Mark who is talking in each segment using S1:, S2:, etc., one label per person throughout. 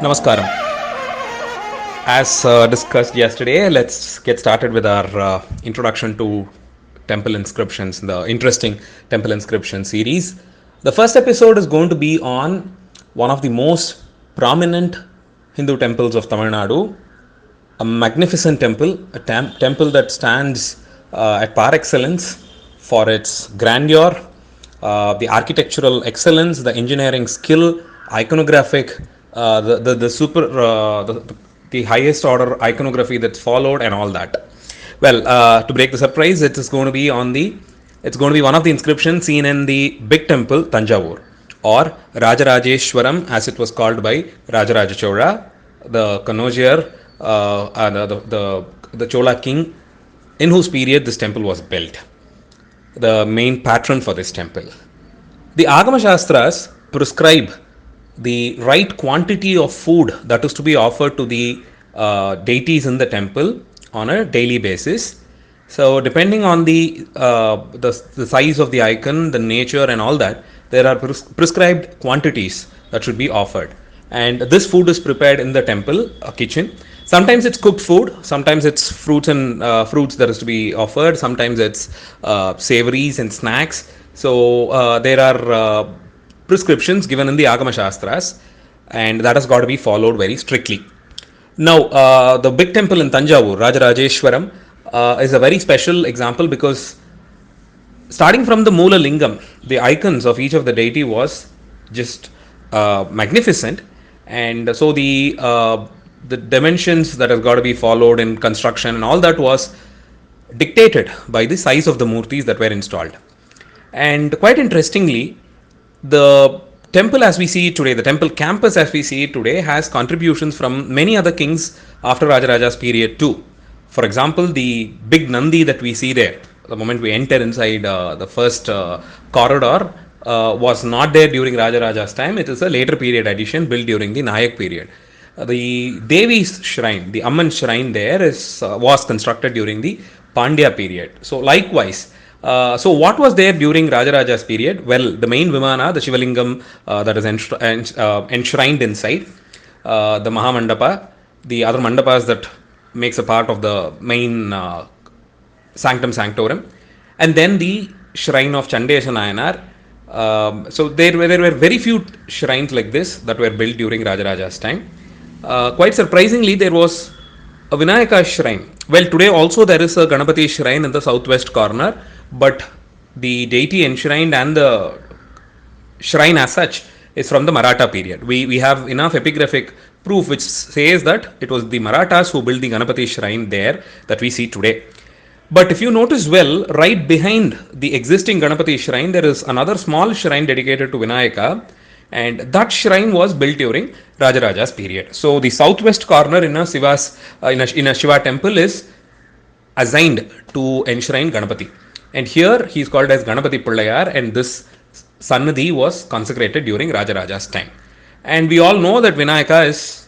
S1: Namaskaram. As discussed yesterday, let's get started with our introduction to temple inscriptions, the interesting temple inscription series. The first episode is going to be on one of the most prominent Hindu temples of Tamil Nadu, a magnificent temple, a temple that stands at par excellence for its grandeur, the architectural excellence, the engineering skill, iconographic, the highest order iconography that's followed, and all that. Well, to break the surprise, it's going to be one of the inscriptions seen in the big temple Tanjavur, or Rajarajeshwaram, as it was called by Rajarajeshwari Chola, the Kannaujiar, the Chola king, in whose period this temple was built, the main patron for this temple. The Agama Shastras prescribe the right quantity of food that is to be offered to the deities in the temple on a daily basis. So depending on the size of the icon, the nature and all that, there are prescribed quantities that should be offered. And this food is prepared in the temple kitchen. Sometimes it's cooked food, sometimes it's fruits that is to be offered, sometimes it's savories and snacks. So there are prescriptions given in the Agama Shastras, and that has got to be followed very strictly. Now, the big temple in Tanjavur, Rajarajeshwaram, is a very special example because starting from the Moola Lingam, the icons of each of the deity was just magnificent, and so the dimensions that have got to be followed in construction and all that was dictated by the size of the murtis that were installed. And quite interestingly, the temple as we see it today, the temple campus as we see it today, has contributions from many other kings after Rajaraja's period too. For example, the big Nandi that we see there, the moment we enter inside the first corridor, was not there during Rajaraja's time. It is a later period addition built during the Nayak period. The Devi's shrine, the Amman shrine there was constructed during the Pandya period. So likewise, so what was there during Rajaraja's period? Well, the main Vimana, the Shivalingam that is enshrined inside, the Mahamandapa, the other mandapas that makes a part of the main Sanctum Sanctorum, and then the shrine of Chandesha Nayanar. So there were very few shrines like this that were built during Rajaraja's time. Quite surprisingly, there was a Vinayaka shrine. Well, today also there is a Ganapathy Shrine in the southwest corner, but the deity enshrined and the shrine as such is from the Maratha period. We have enough epigraphic proof which says that it was the Marathas who built the Ganapathy Shrine there that we see today. But if you notice well, right behind the existing Ganapathy Shrine, there is another small shrine dedicated to Vinayaka, and that shrine was built during Rajaraja's period. So the southwest corner in a Shiva temple is assigned to enshrine Ganapathy, and here he is called as Ganapathy Pullayar, and this Sannidhi was consecrated during Rajaraja's time. And we all know that Vinayaka is,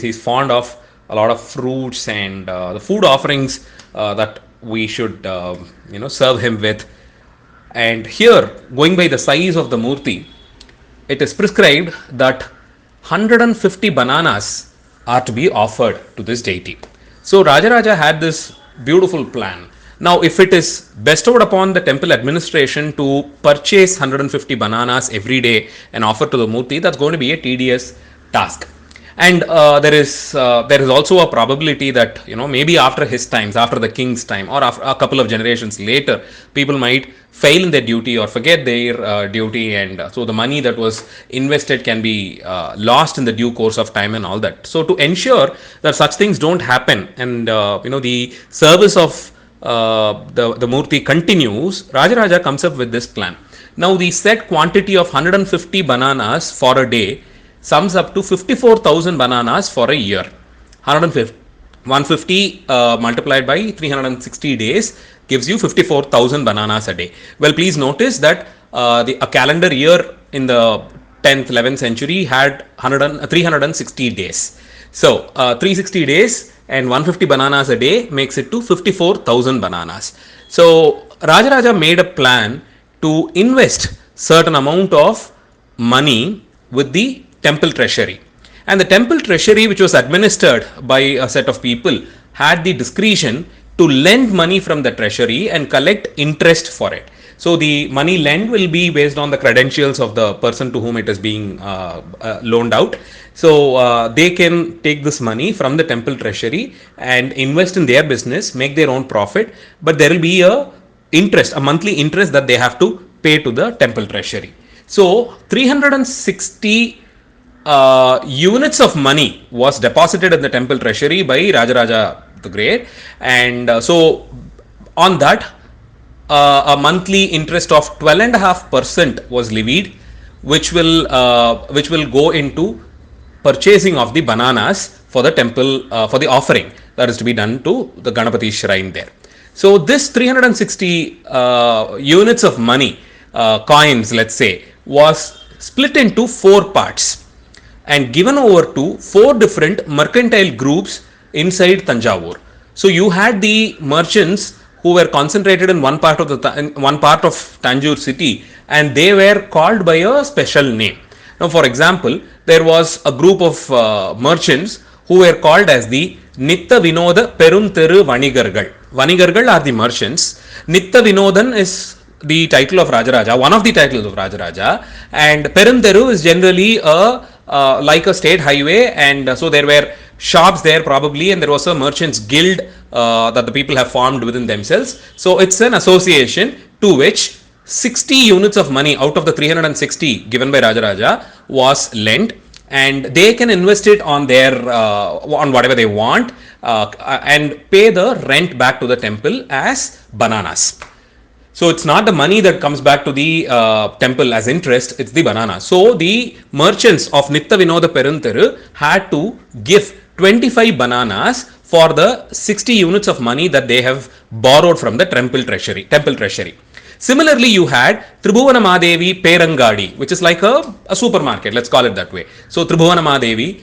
S1: he's fond of a lot of fruits and the food offerings that we should serve him with. And here, going by the size of the murti, it is prescribed that 150 bananas are to be offered to this deity. So Rajaraja had this beautiful plan. Now, if it is bestowed upon the temple administration to purchase 150 bananas every day and offer to the murti, that's going to be a tedious task. And there is also a probability that maybe after his times, after the king's time, or after a couple of generations later, people might fail in their duty or forget their duty, and so the money that was invested can be lost in the due course of time and all that. So to ensure that such things don't happen, and the service of the murti continues, Rajaraja comes up with this plan. Now the set quantity of 150 bananas for a day sums up to 54,000 bananas for a year. 150 multiplied by 360 days gives you 54,000 bananas a day. Well, please notice that a calendar year in the 10th, 11th century had 360 days. So 360 days and 150 bananas a day makes it to 54,000 bananas. So Rajaraja made a plan to invest certain amount of money with the temple treasury, And the temple treasury, which was administered by a set of people, had the discretion to lend money from the treasury and collect interest for it. So the money lent will be based on the credentials of the person to whom it is being loaned out. So they can take this money from the temple treasury and invest in their business, make their own profit, but there will be a monthly interest that they have to pay to the temple treasury. So 360 units of money was deposited in the temple treasury by Rajaraja the Great, and so on that a monthly interest of 12.5% was levied, which will go into purchasing of the bananas for the temple, for the offering that is to be done to the Ganapathy Shrine there. So this 360 units of money, coins, let's say, was split into 4 parts and given over to 4 different mercantile groups inside Tanjavur. So you had the merchants who were concentrated in one part of Tanjore city, and they were called by a special name. Now, for example, there was a group of merchants who were called as the Nitta Vinoda Peruntheru Vanigargal. Vanigargal are the merchants. Nitta Vinodan is the title of Rajaraja, one of the titles of Rajaraja, and Peruntheru is generally like a state highway, and so there were shops there probably, and there was a merchants guild that the people have formed within themselves. So it's an association to which 60 units of money out of the 360 given by Rajaraja was lent, and they can invest it on their on whatever they want and pay the rent back to the temple as bananas. So it's not the money that comes back to the temple as interest, it's the banana. So the merchants of Nitta Vinoda Peruntheru had to give 25 bananas for the 60 units of money that they have borrowed from the temple treasury. Similarly, you had Tribhuvana Mahadevi Perangadi, which is like a supermarket, let's call it that way. So Tribhuvana Mahadevi,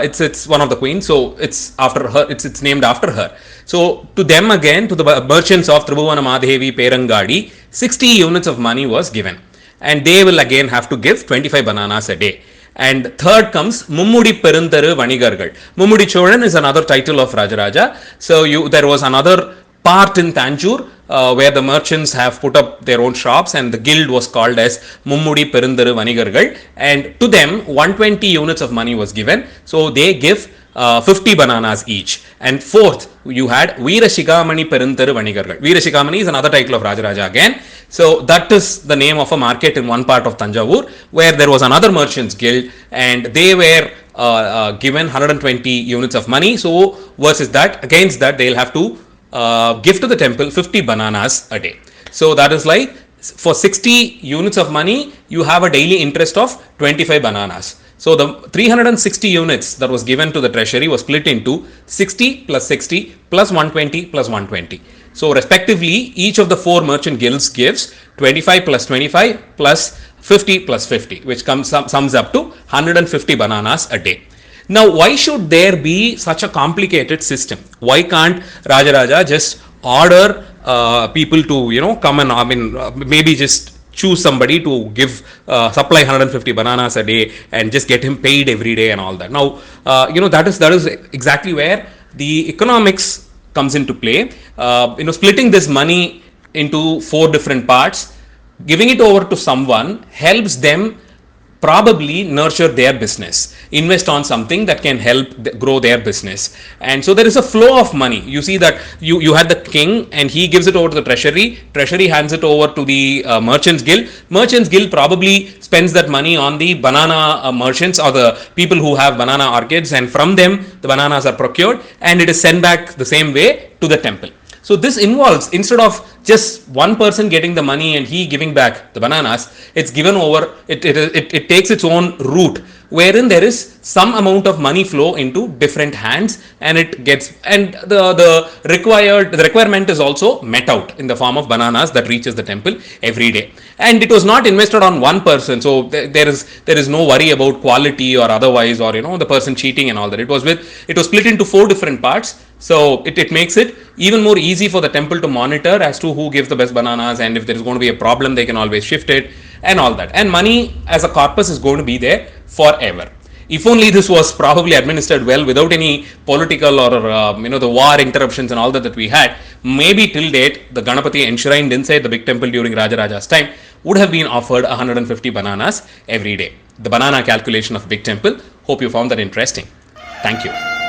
S1: it's one of the queens, so it's after her, it's named after her. So to them again, to the merchants of Tribhuvana Mahadevi Perangadi, 60 units of money was given, and they will again have to give 25 bananas a day. And third comes Mummudi Peruntheru Vanigargal. Mummudi Cholan is another title of Rajaraja. So there was another part in Tanjore where the merchants have put up their own shops, and the guild was called as Mummudi Peruntheru Vanigargal, and to them 120 units of money was given. So they give 50 bananas each. And fourth, you had Veera Shigamani Peruntheru Vanigargal. Veera Shigamani is another title of Rajaraja again. So that is the name of a market in one part of Tanjavur where there was another merchants guild, and they were given 120 units of money. So versus that, against that, they'll have to give to the temple 50 bananas a day. So that is like for 60 units of money, you have a daily interest of 25 bananas. So the 360 units that was given to the treasury was split into 60 plus 60 plus 120 plus 120. So respectively, each of the 4 merchant guilds gives 25 plus 25 plus 50 plus 50, which sums up to 150 bananas a day. Now, why should there be such a complicated system? Why can't Rajaraja just order people to, come and, maybe just choose somebody to give, supply 150 bananas a day and just get him paid every day and all that? Now, that is exactly where the economics comes into play. Splitting this money into 4 different parts, giving it over to someone helps them probably nurture their business, invest on something that can help grow their business. And so there is a flow of money. You see that you had the king, and he gives it over to the treasury hands it over to the merchants guild probably spends that money on the banana merchants or the people who have banana orchids, and from them the bananas are procured and it is sent back the same way to the temple. So this involves, instead of just one person getting the money and he giving back the bananas, it's given over, it takes its own route, wherein there is some amount of money flow into different hands, and it gets, and the requirement is also met out in the form of bananas that reaches the temple every day. And it was not invested on one person, so there is no worry about quality or otherwise, or the person cheating and all that. It was split into 4 different parts. So it makes it even more easy for the temple to monitor as to who gives the best bananas, and if there is going to be a problem, they can always shift it and all that. And money as a corpus is going to be there forever. If only this was probably administered well without any political or the war interruptions and all that we had, maybe till date the Ganapathy enshrined inside the big temple during Rajaraja's time would have been offered 150 bananas every day. The banana calculation of big temple. Hope you found that interesting. Thank you.